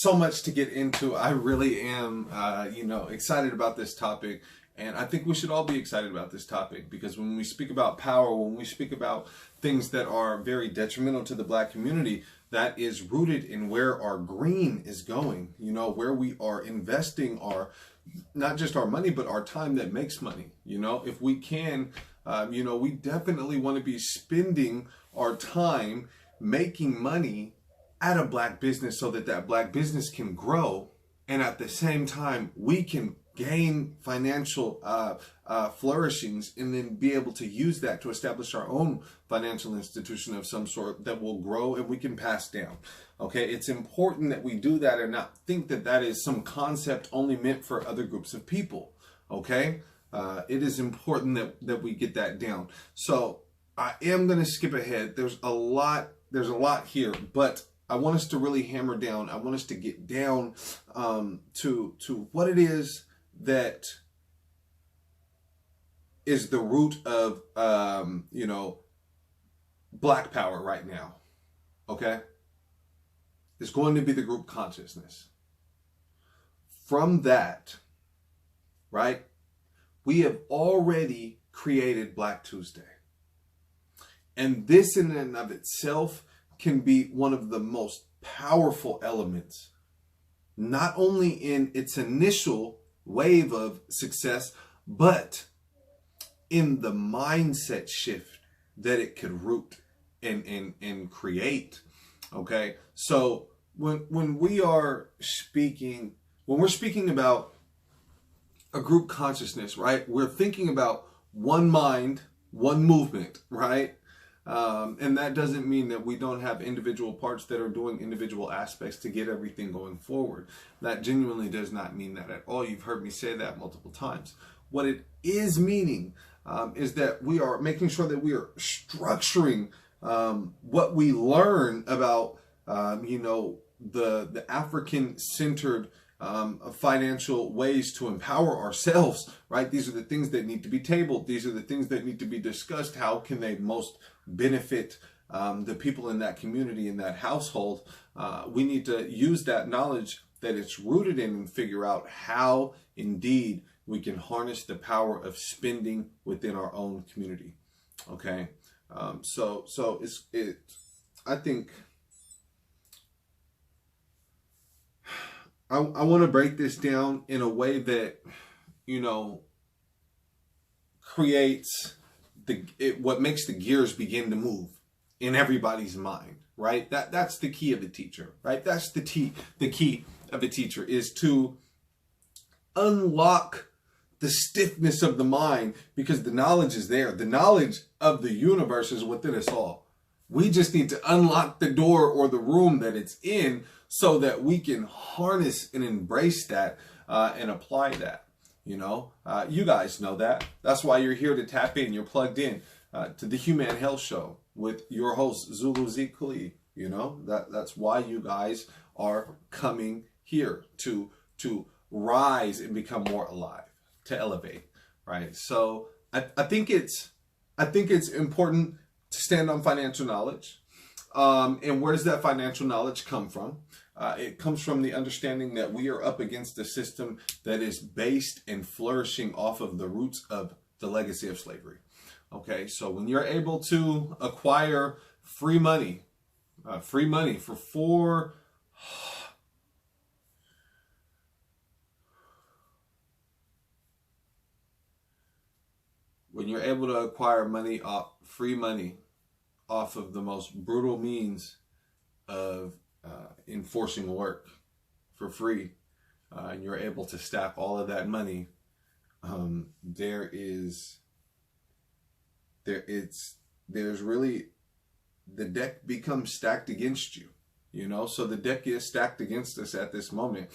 so much to get into. I really am, excited about this topic. And I think we should all be excited about this topic, because when we speak about power, when we speak about things that are very detrimental to the Black community, that is rooted in where our green is going, where we are investing our, not just our money, but our time that makes money. If we can, we definitely want to be spending our time making money at a Black business so that that Black business can grow. And at the same time, we can gain financial flourishings, and then be able to use that to establish our own financial institution of some sort that will grow and we can pass down. Okay, it's important that we do that and not think that that is some concept only meant for other groups of people. Okay, it is important that we get that down. So I am going to skip ahead. There's a lot here, but I want us to really hammer down. I want us to get down to what it is that is the root of, Black power right now. Okay? It's going to be the group consciousness. From that, right, we have already created Black Tuesday. And this in and of itself can be one of the most powerful elements, not only in its initial wave of success, but in the mindset shift that it could root and create. Okay, so when we're speaking about a group consciousness, right, we're thinking about one mind, one movement, right? And that doesn't mean that we don't have individual parts that are doing individual aspects to get everything going forward. That genuinely does not mean that at all. You've heard me say that multiple times. What it is meaning is that we are making sure that we are structuring what we learn about, the African-centered financial ways to empower ourselves, right? These are the things that need to be tabled. These are the things that need to be discussed. How can they most benefit the people in that community, in that household? We need to use that knowledge that it's rooted in and figure out how indeed we can harness the power of spending within our own community. Okay, so I think I want to break this down in a way that, creates what makes the gears begin to move in everybody's mind, right? That's the key of a teacher, right? That's the key of a teacher, is to unlock the stiffness of the mind, because the knowledge is there. The knowledge of the universe is within us all. We just need to unlock the door or the room that it's in so that we can harness and embrace that and apply that. You guys know that. That's why you're here to tap in. You're plugged in to the Hueman Health Show with your host, Zulu Z. Kali. That's why you guys are coming here to rise and become more alive, to elevate, right? So I think it's important to stand on financial knowledge. And where does that financial knowledge come from? It comes from the understanding that we are up against a system that is based and flourishing off of the roots of the legacy of slavery. Okay, so when you're able to acquire free money for when you're able to acquire free money off of the most brutal means of enforcing work for free, and you're able to stack all of that money, there's really, the deck becomes stacked against you, so the deck is stacked against us at this moment,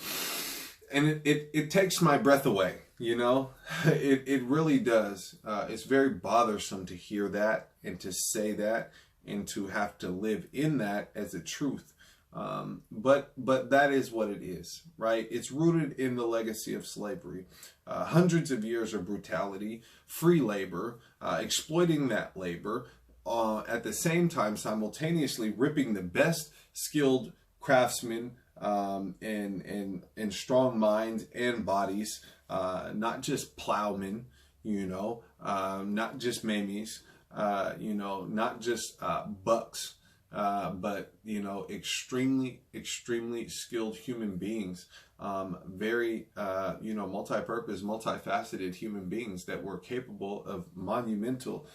and it takes my breath away. It really does. It's very bothersome to hear that and to say that and to have to live in that as a truth. But that is what it is, right? It's rooted in the legacy of slavery. Hundreds of years of brutality, free labor, exploiting that labor, at the same time simultaneously ripping the best skilled craftsmen and strong minds and bodies, not just plowmen, not just mamies, not just bucks, but extremely skilled human beings, very multi-purpose, multifaceted human beings that were capable of monumental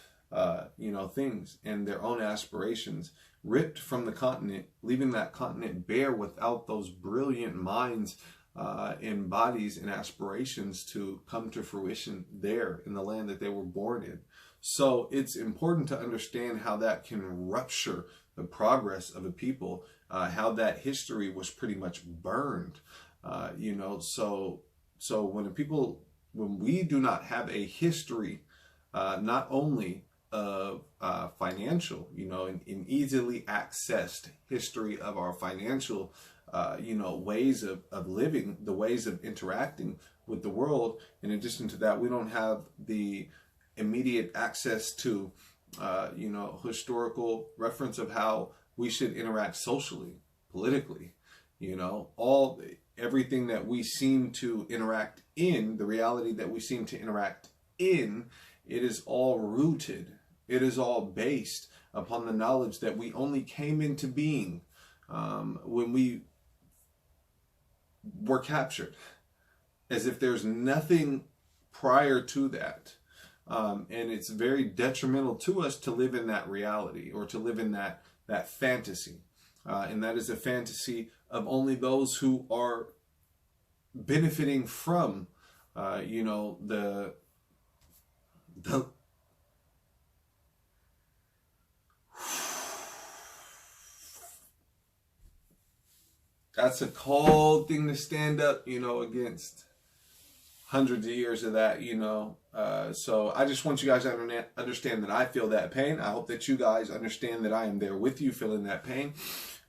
things and their own aspirations, ripped from the continent, leaving that continent bare without those brilliant minds and bodies and aspirations to come to fruition there in the land that they were born in. So it's important to understand how that can rupture the progress of a people, how that history was pretty much burned. So when we do not have a history, not only of financial, an easily accessed history of our financial, ways of living, the ways of interacting with the world. In addition to that, we don't have the immediate access to, historical reference of how we should interact socially, politically, everything that we seem to interact in, the reality that we seem to interact in, it is all rooted. It is all based upon the knowledge that we only came into being when we were captured, as if there's nothing prior to that. And it's very detrimental to us to live in that reality, or to live in that fantasy. And that is a fantasy of only those who are benefiting from, the that's a cold thing to stand up, against hundreds of years of that, So I just want you guys to understand that I feel that pain. I hope that you guys understand that I am there with you feeling that pain.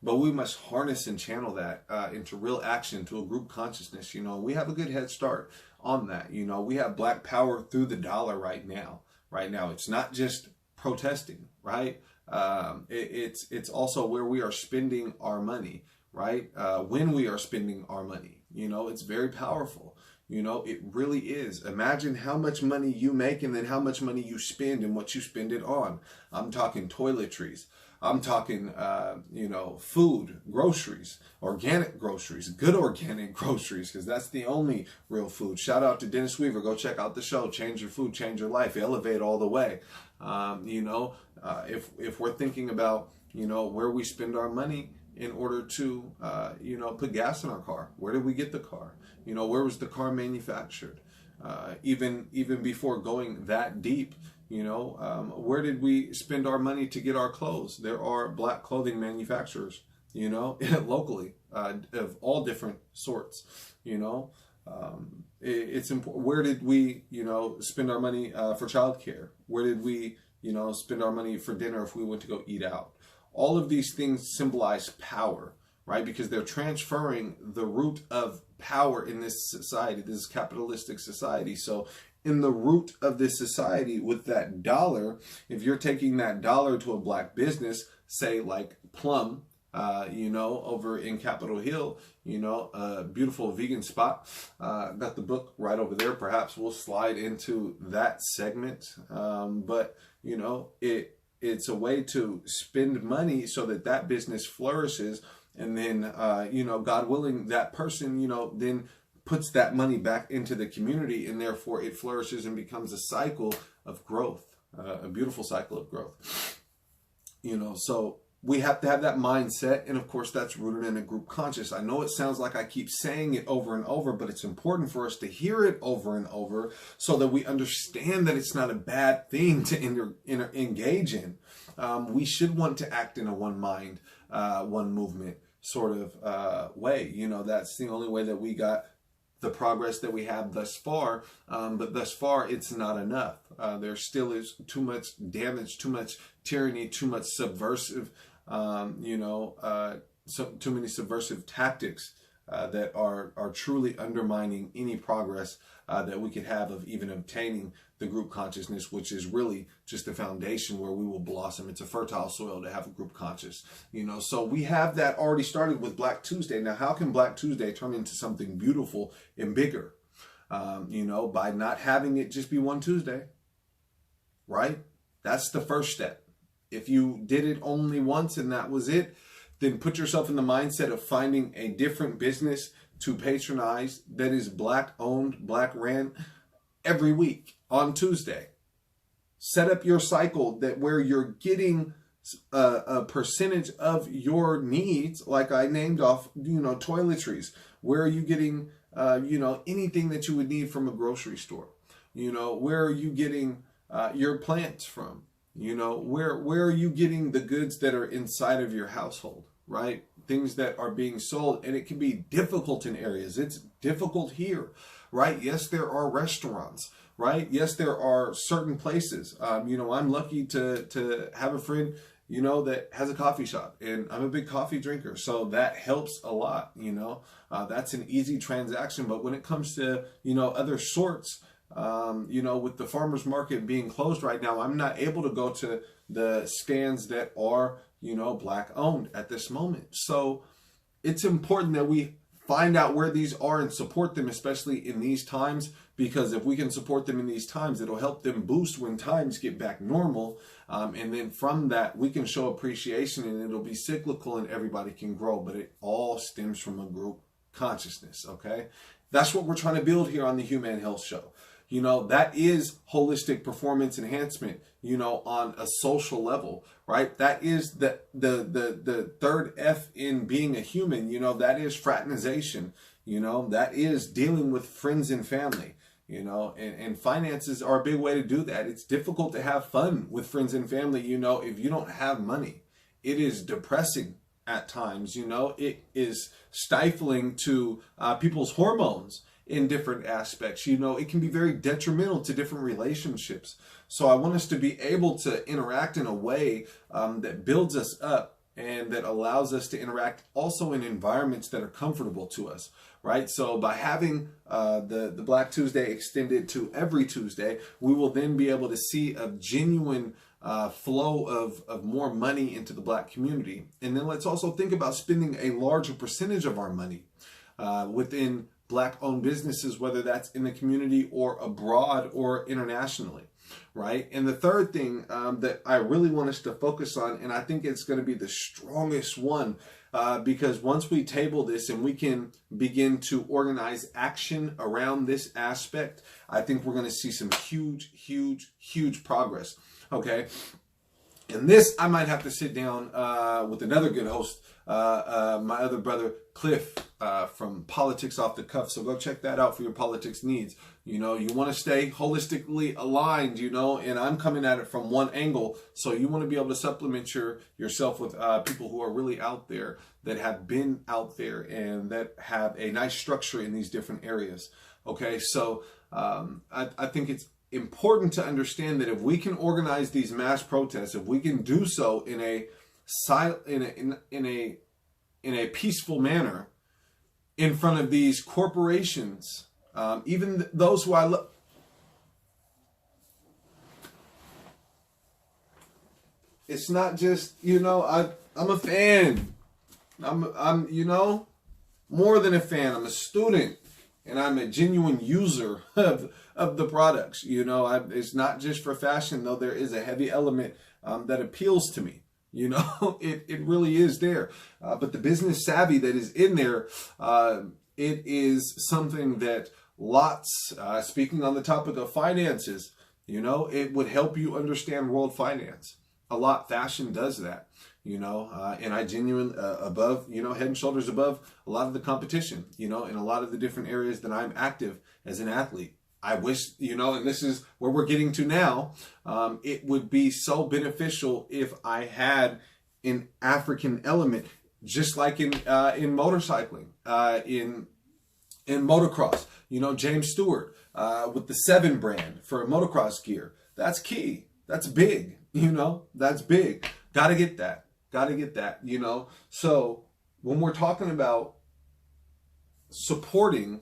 But we must harness and channel that into real action, to a group consciousness. We have a good head start on that. We have Black power through the dollar right now. It's not just protesting, right? It's also where we are spending our money, right? When we are spending our money, it's very powerful. It really is. Imagine how much money you make and then how much money you spend and what you spend it on. I'm talking toiletries. I'm talking, food, groceries, organic groceries, good organic groceries, because that's the only real food. Shout out to Dennis Weaver. Go check out the show. Change your food, change your life. Elevate all the way. If we're thinking about, where we spend our money in order to, put gas in our car, where did we get the car? Where was the car manufactured? Even before going that deep, where did we spend our money to get our clothes? There are Black clothing manufacturers, locally, of all different sorts, it's important. Where did we, spend our money for childcare? Where did we, spend our money for dinner if we went to go eat out? All of these things symbolize power, right? Because they're transferring the root of power in this society, this capitalistic society. So in the root of this society with that dollar, if you're taking that dollar to a Black business, say like Plum, over in Capitol Hill, a beautiful vegan spot, got the book right over there. Perhaps we'll slide into that segment. But it's a way to spend money so that business flourishes. And then, God willing, that person, then puts that money back into the community, and therefore it flourishes and becomes a cycle of growth, a beautiful cycle of growth. So we have to have that mindset. And of course, that's rooted in a group conscious. I know it sounds like I keep saying it over and over, but it's important for us to hear it over and over so that we understand that it's not a bad thing to engage in. We should want to act in a one mind, one movement sort of way. That's the only way that we got the progress that we have thus far. But thus far, it's not enough. There still is too much damage, too much tyranny, too much subversive, too many subversive tactics that are truly undermining any progress that we could have of even obtaining the group consciousness, which is really just the foundation where we will blossom. It's a fertile soil to have a group conscious, so we have that already started with Black Tuesday. Now, how can Black Tuesday turn into something beautiful and bigger? By not having it just be one Tuesday, right? That's the first step. If you did it only once and that was it, then put yourself in the mindset of finding a different business to patronize that is Black owned, Black ran every week on Tuesday. Set up your cycle that where you're getting a percentage of your needs, like I named off, toiletries. Where are you getting, anything that you would need from a grocery store? Where are you getting your plants from? Where are you getting the goods that are inside of your household, right? Things that are being sold, and it can be difficult in areas. It's difficult here, right? Yes, there are restaurants, right? Yes, there are certain places. I'm lucky to have a friend, that has a coffee shop, and I'm a big coffee drinker. So that helps a lot, that's an easy transaction. But when it comes to, other sorts, with the farmers market being closed right now, I'm not able to go to the stands that are, Black owned at this moment. So it's important that we find out where these are and support them, especially in these times, because if we can support them in these times, it'll help them boost when times get back normal. And then from that, we can show appreciation, and it'll be cyclical and everybody can grow. But it all stems from a group consciousness, okay? That's what we're trying to build here on the Hueman Health Show. That is holistic performance enhancement, on a social level, right? That is the third F in being a human, that is fraternization, that is dealing with friends and family, and finances are a big way to do that. It's difficult to have fun with friends and family, if you don't have money. It is depressing at times, it is stifling to people's hormones in different aspects. It can be very detrimental to different relationships. So I want us to be able to interact in a way that builds us up and that allows us to interact also in environments that are comfortable to us, right? So by having the Black Tuesday extended to every Tuesday, we will then be able to see a genuine flow of more money into the Black community. And then let's also think about spending a larger percentage of our money within Black-owned businesses, whether that's in the community or abroad or internationally, right? And the third thing that I really want us to focus on, and I think it's going to be the strongest one, because once we table this and we can begin to organize action around this aspect, I think we're going to see some huge, huge, huge progress, okay? And this, I might have to sit down with another good host, my other brother, Cliff, from Politics Off the Cuff. So go check that out for your politics needs. You want to stay holistically aligned, and I'm coming at it from one angle. So you want to be able to supplement yourself with people who are really out there, that have been out there, and that have a nice structure in these different areas. Okay, so I think it's important to understand that if we can organize these mass protests, if we can do so in a peaceful manner in front of these corporations, even those who I love. It's not just, I'm a fan. I'm more than a fan. I'm a student, and I'm a genuine user of the products. It's not just for fashion, though there is a heavy element that appeals to me. It really is there. But the business savvy that is in there, it is something that lots, speaking on the topic of finances, it would help you understand world finance. A lot. Fashion does that, and I genuinely above, head and shoulders above a lot of the competition, in a lot of the different areas that I'm active as an athlete. I wish, and this is where we're getting to now, it would be so beneficial if I had an African element, just like in motorcycling, in motocross. James Stewart with the 7 brand for motocross gear. That's key. That's big. That's big. Gotta get that. So when we're talking about supporting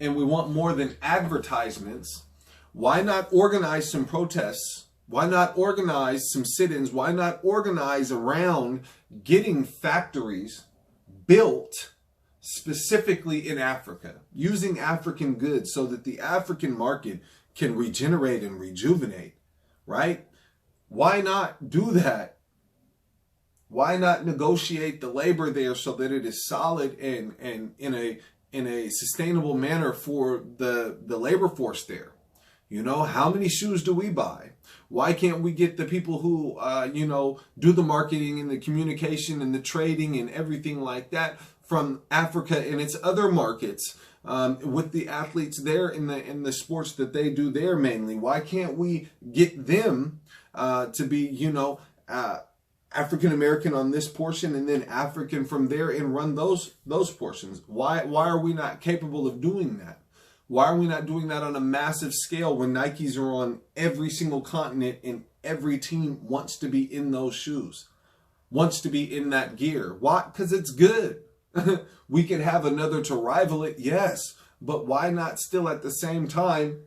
and we want more than advertisements, why not organize some protests? Why not organize some sit-ins? Why not organize around getting factories built specifically in Africa, using African goods so that the African market can regenerate and rejuvenate, right? Why not do that? Why not negotiate the labor there so that it is solid and in a sustainable manner for the labor force there? You know, how many shoes do we buy? Why can't we get the people who, do the marketing and the communication and the trading and everything like that from Africa and its other markets, with the athletes there in the sports that they do there mainly? Why can't we get them to be, African American on this portion and then African from there and run those portions? Why are we not capable of doing that? Why are we not doing that on a massive scale when Nikes are on every single continent and every team wants to be in those shoes, wants to be in that gear? Why? Because it's good. We could have another to rival it, yes, but why not still at the same time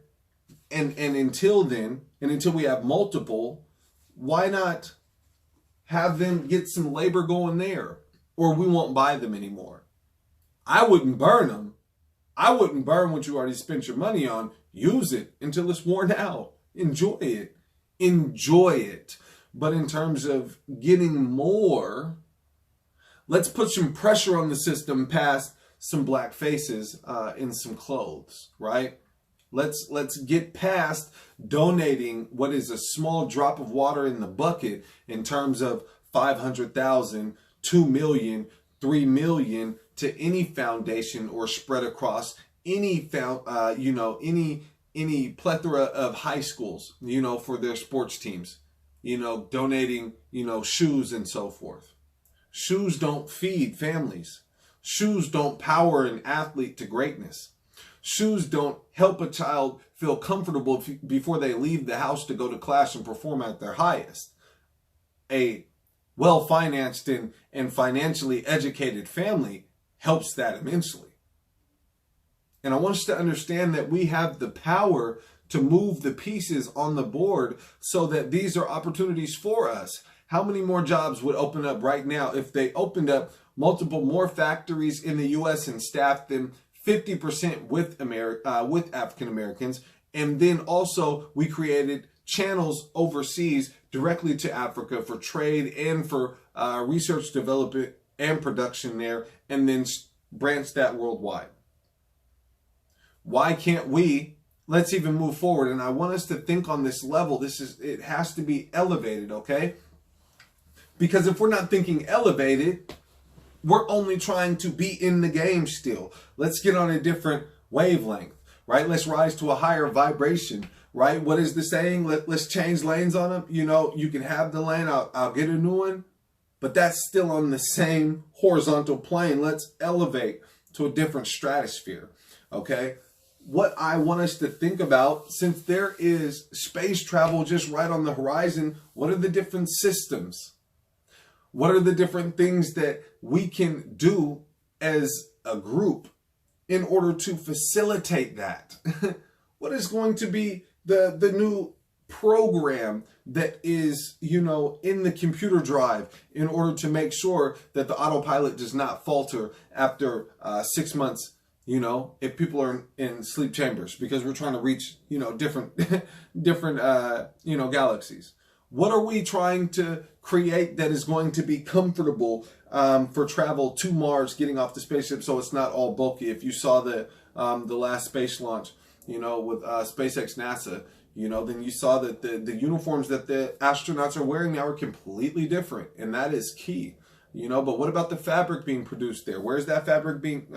and until then, and until we have multiple, why not have them get some labor going there, or we won't buy them anymore? I wouldn't burn them. I wouldn't burn what you already spent your money on. Use it until it's worn out. Enjoy it. Enjoy it. But in terms of getting more, let's put some pressure on the system past some black faces in some clothes, right? Let's get past donating what is a small drop of water in the bucket in terms of 500,000, 2 million, 3 million to any foundation or spread across any any plethora of high schools, for their sports teams, donating, shoes and so forth. Shoes don't feed families. Shoes don't power an athlete to greatness. Shoes don't help a child feel comfortable before they leave the house to go to class and perform at their highest. A well-financed and financially educated family helps that immensely. And I want us to understand that we have the power to move the pieces on the board so that these are opportunities for us. How many more jobs would open up right now if they opened up multiple more factories in the U.S. and staffed them 50% with African Americans, and then also we created channels overseas directly to Africa for trade and for research development and production there, and then branch that worldwide? Why can't we? Let's even move forward, and I want us to think on this level. It has to be elevated, okay? Because if we're not thinking elevated, we're only trying to be in the game still. Let's get on a different wavelength, right? Let's rise to a higher vibration, right? What is the saying? Let's change lanes on them. You can have the lane, I'll get a new one, but that's still on the same horizontal plane. Let's elevate to a different stratosphere, okay? What I want us to think about, since there is space travel just right on the horizon, what are the different systems? What are the different things that we can do as a group in order to facilitate that? What is going to be the new program that is, in the computer drive in order to make sure that the autopilot does not falter after 6 months, if people are in sleep chambers, because we're trying to reach, different galaxies? What are we trying to create that is going to be comfortable for travel to Mars, getting off the spaceship, so it's not all bulky? If you saw the last space launch, with SpaceX NASA, then you saw that the uniforms that the astronauts are wearing now are completely different, and that is key. But what about the fabric being produced there? Where's that fabric being,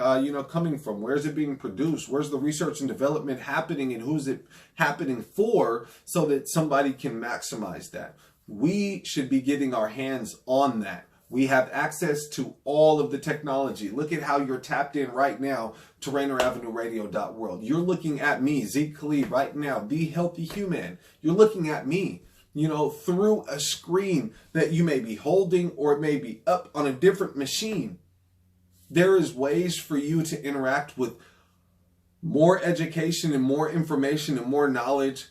coming from? Where's it being produced? Where's the research and development happening, and who's it happening for, so that somebody can maximize that? We should be getting our hands on that. We have access to all of the technology. Look at how you're tapped in right now to RainerAvenueRadio.world. You're looking at me, Zeke Khalid, right now, the healthy human. You're looking at me, through a screen that you may be holding, or it may be up on a different machine. There is ways for you to interact with more education and more information and more knowledge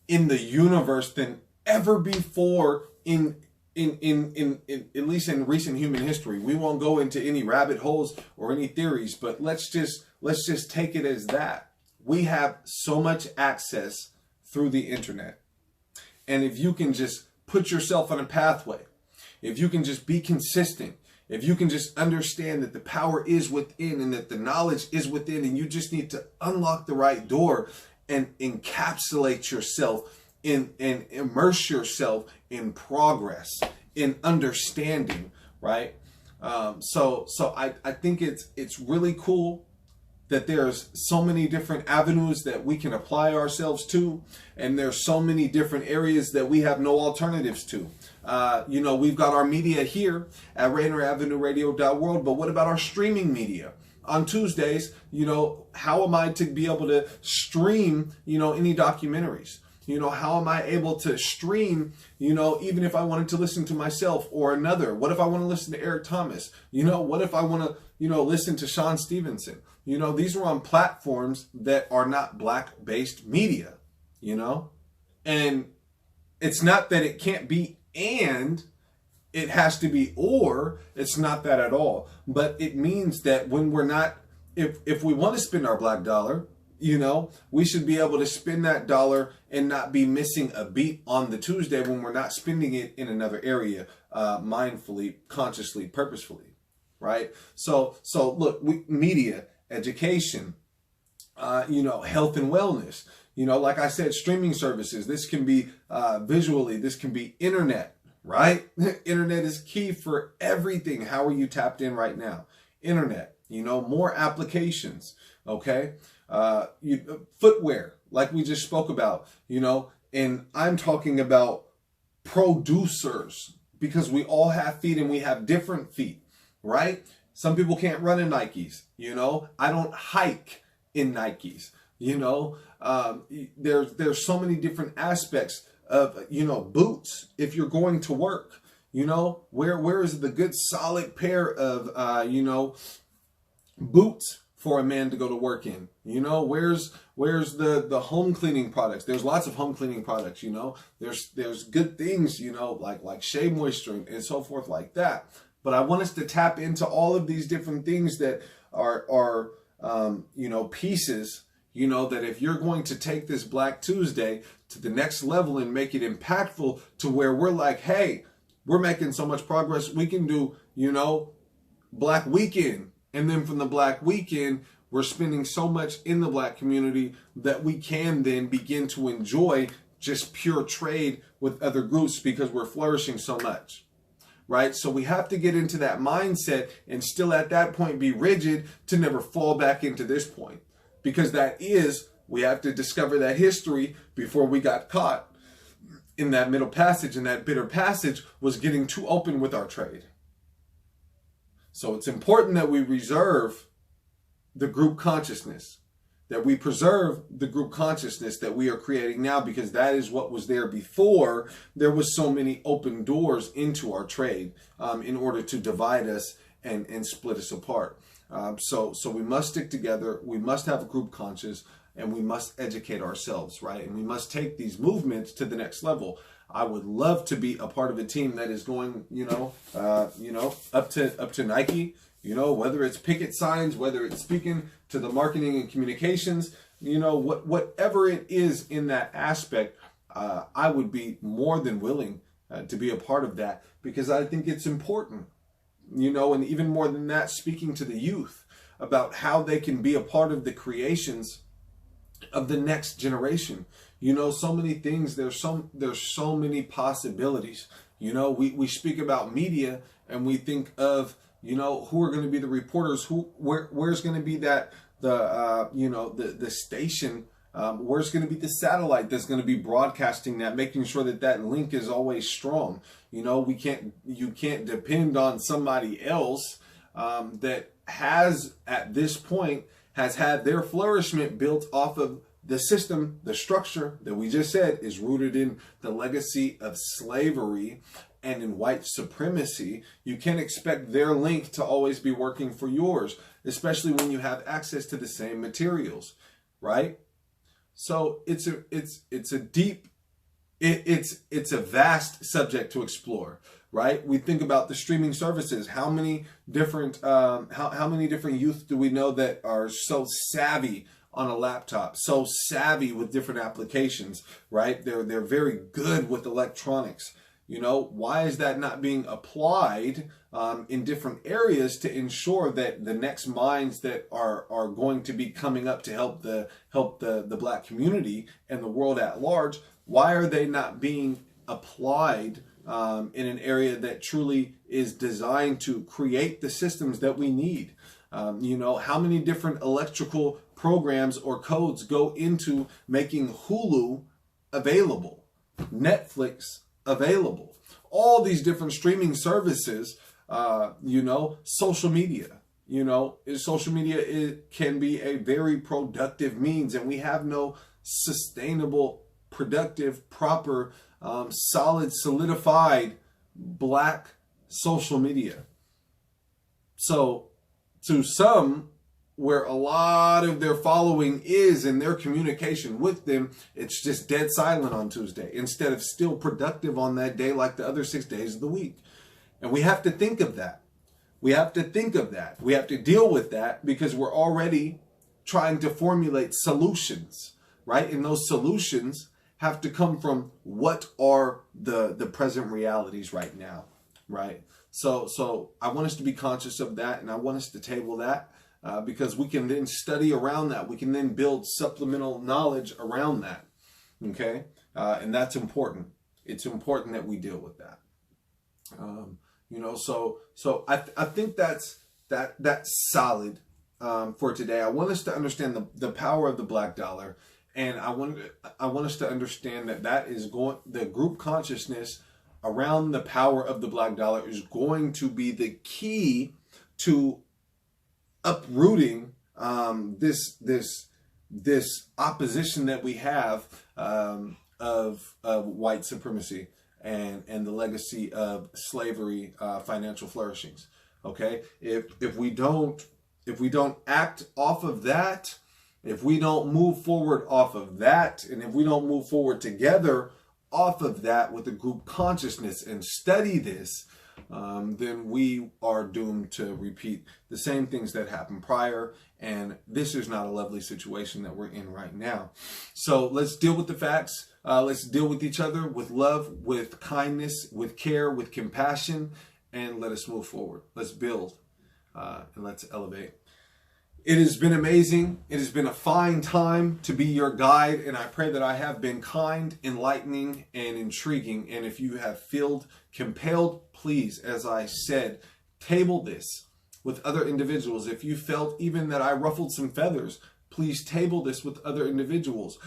in the universe than ever before in at least in recent human history. We won't go into any rabbit holes or any theories, but let's just take it as that. We have so much access through the internet. And if you can just put yourself on a pathway, if you can just be consistent, if you can just understand that the power is within and that the knowledge is within, and you just need to unlock the right door and encapsulate yourself in and immerse yourself in progress, in understanding, right? So I think it's really cool that there's so many different avenues that we can apply ourselves to, and there's so many different areas that we have no alternatives to. We've got our media here at RaynorAvenueRadio.world, but what about our streaming media? On Tuesdays, how am I to be able to stream, any documentaries? How am I able to stream, even if I wanted to listen to myself or another? What if I want to listen to Eric Thomas? What if I want to, listen to Sean Stevenson? These are on platforms that are not Black-based media, And it's not that it can't be and it has to be or. It's not that at all. But it means that when we're not, if we want to spend our Black dollar, we should be able to spend that dollar and not be missing a beat on the Tuesday when we're not spending it in another area, mindfully, consciously, purposefully, right? So look, media, education, health and wellness, like I said, streaming services. This can be visually, this can be internet, right? Internet is key for everything. How are you tapped in right now? Internet, more applications, okay? Footwear, like we just spoke about, and I'm talking about producers, because we all have feet and we have different feet, right? Some people can't run in Nikes, I don't hike in Nikes, there's so many different aspects of, boots. If you're going to work, where is the good solid pair of, boots for a man to go to work in? Where's the home cleaning products? There's lots of home cleaning products, there's good things, like Shea Moisture and so forth like that. But I want us to tap into all of these different things that are pieces, that if you're going to take this Black Tuesday to the next level and make it impactful to where we're like, hey, we're making so much progress, we can do, Black Weekend. And then from the Black Weekend, we're spending so much in the Black community that we can then begin to enjoy just pure trade with other groups because we're flourishing so much, right? So we have to get into that mindset and still at that point be rigid to never fall back into this point. Because we have to discover that history before we got caught in that middle passage, and that bitter passage was getting too open with our trade. So it's important that we reserve the group consciousness, that we preserve the group consciousness that we are creating now, because that is what was there before there was so many open doors into our trade in order to divide us and split us apart. So we must stick together. We must have a group conscious, and we must educate ourselves, right? And we must take these movements to the next level. I would love to be a part of a team that is going, up to Nike, whether it's picket signs, whether it's speaking to the marketing and communications, whatever it is in that aspect, I would be more than willing to be a part of that, because I think it's important, and even more than that, speaking to the youth about how they can be a part of the creations of the next generation. So many things, there's so many possibilities. We speak about media and we think of, who are going to be the reporters, where's going to be the station, where's going to be the satellite that's going to be broadcasting that, making sure that link is always strong. You can't depend on somebody else that has at this point has had their flourishment built off of the system, the structure that we just said is rooted in the legacy of slavery and in white supremacy, you can't expect their link to always be working for yours, especially when you have access to the same materials, right? So it's a vast subject to explore, right? We think about the streaming services. How many different how many different youth do we know that are so savvy on a laptop, so savvy with different applications, right? They're very good with electronics. You know, why is that not being applied in different areas to ensure that the next minds that are going to be coming up to help the Black community and the world at large, why are they not being applied in an area that truly is designed to create the systems that we need? You know, how many different electrical programs or codes go into making Hulu available, Netflix available, all these different streaming services, you know, social media. You know, social media can be a very productive means, and we have no sustainable, productive, proper, solid, solidified Black social media. So to some, where a lot of their following is in their communication with them, it's just dead silent on Tuesday instead of still productive on that day like the other 6 days of the week. And we have to think of that. We have to think of that. We have to deal with that because we're already trying to formulate solutions, right? And those solutions have to come from what are the present realities right now, right? So I want us to be conscious of that, and I want us to table that. Because we can then study around that. We can then build supplemental knowledge around that. Okay? And that's important. It's important that we deal with that. You know, so I think that's solid for today. I want us to understand the power of the Black dollar, and I want us to understand that is the group consciousness around the power of the Black dollar is going to be the key to uprooting this opposition that we have of white supremacy and the legacy of slavery, financial flourishings. Okay, if we don't act off of that, if we don't move forward off of that, and if we don't move forward together off of that with a group consciousness and study this, then we are doomed to repeat the same things that happened prior. And this is not a lovely situation that we're in right now. So let's deal with the facts. Let's deal with each other with love, with kindness, with care, with compassion, and let us move forward. Let's build and let's elevate. It has been amazing. It has been a fine time to be your guide, and I pray that I have been kind, enlightening, and intriguing. And if you have felt compelled, please, as I said, table this with other individuals. If you felt even that I ruffled some feathers, please table this with other individuals.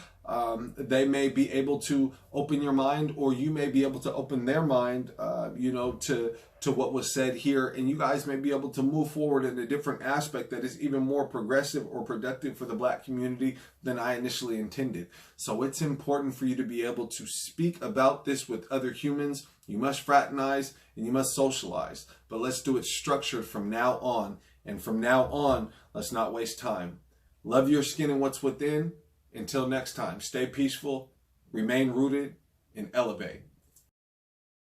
They may be able to open your mind, or you may be able to open their mind, you know, to what was said here, and you guys may be able to move forward in a different aspect that is even more progressive or productive for the Black community than I initially intended. So it's important for you to be able to speak about this with other humans. You must fraternize and you must socialize, but let's do it structured from now on. And from now on, let's not waste time. Love your skin and what's within. Until next time, stay peaceful, remain rooted, and elevate.